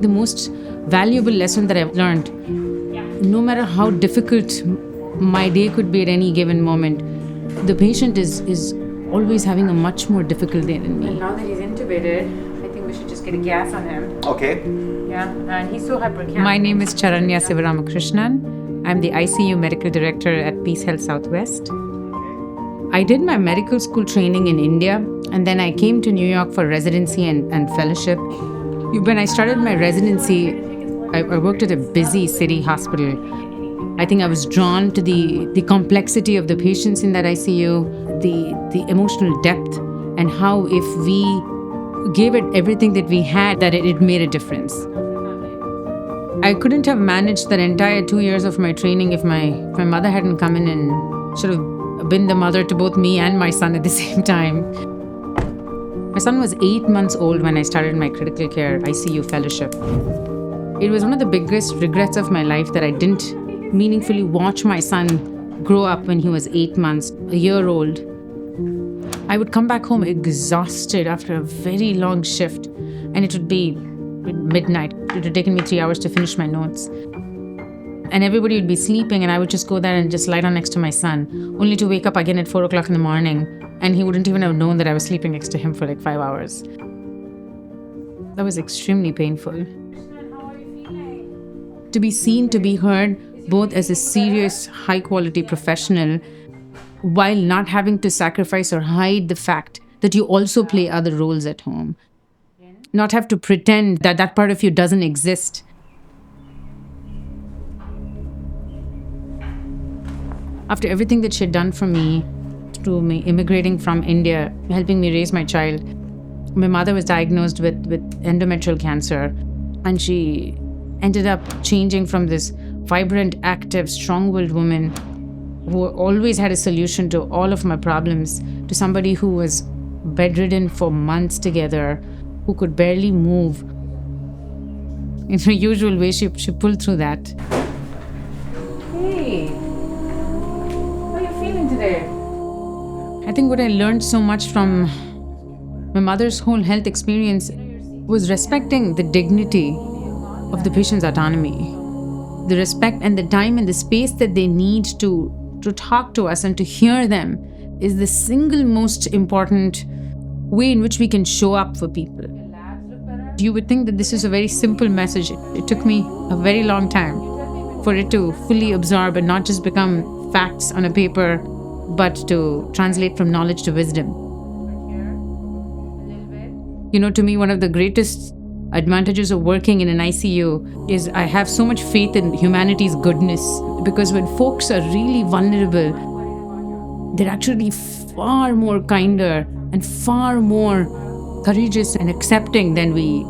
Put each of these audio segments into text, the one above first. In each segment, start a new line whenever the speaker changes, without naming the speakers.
the most valuable lesson that I've learned, no matter how difficult my day could be at any given moment, the patient is always having a much more difficult day than me. And now that he's intubated, I think we should just get a gas on him.
Okay.
Yeah, and he's so hypercapnic. My name is Charanya Sivaramakrishnan. I'm the ICU Medical Director at PeaceHealth Southwest. I did my medical school training in India, and then I came to New York for residency and fellowship. When I started my residency, I worked at a busy city hospital. I think I was drawn to the complexity of the patients in that ICU, the emotional depth, and how if we gave it everything that we had, that it made a difference. I couldn't have managed that entire 2 years of my training if my mother hadn't come in and sort of been the mother to both me and my son at the same time. My son was 8 months old when I started my critical care ICU fellowship. It was one of the biggest regrets of my life that I didn't meaningfully watch my son grow up when he was 8 months, a year old. I would come back home exhausted after a very long shift, and it would be midnight. It would have taken me 3 hours to finish my notes. And everybody would be sleeping, and I would just go there and just lie down next to my son, only to wake up again at 4 o'clock in the morning, and he wouldn't even have known that I was sleeping next to him for like 5 hours. That was extremely painful. To be seen, to be heard, both as a serious, high-quality professional, while not having to sacrifice or hide the fact that you also play other roles at home. Not have to pretend that that part of you doesn't exist. After everything that she had done for me, through me immigrating from India, helping me raise my child, my mother was diagnosed with endometrial cancer, and she ended up changing from this vibrant, active, strong-willed woman who always had a solution to all of my problems to somebody who was bedridden for months together, who could barely move. In her usual way, she pulled through that. Hey, how are you feeling today? I think what I learned so much from my mother's whole health experience was respecting the dignity of the patient's autonomy. The respect and the time and the space that they need to talk to us and to hear them is the single most important way in which we can show up for people. You would think that this is a very simple message. It took me a very long time for it to fully absorb and not just become facts on a paper, but to translate from knowledge to wisdom. You know, to me, one of the greatest advantages of working in an ICU is I have so much faith in humanity's goodness, because when folks are really vulnerable, they're actually far more kinder and far more courageous and accepting than we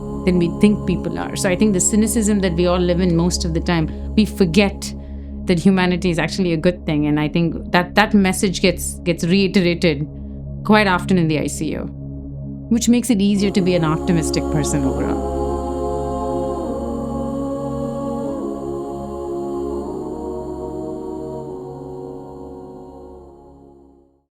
think people are. So I think the cynicism that we all live in most of the time, we forget that humanity is actually a good thing, and I think that message gets reiterated quite often in the ICU, which makes it easier to be an optimistic person overall.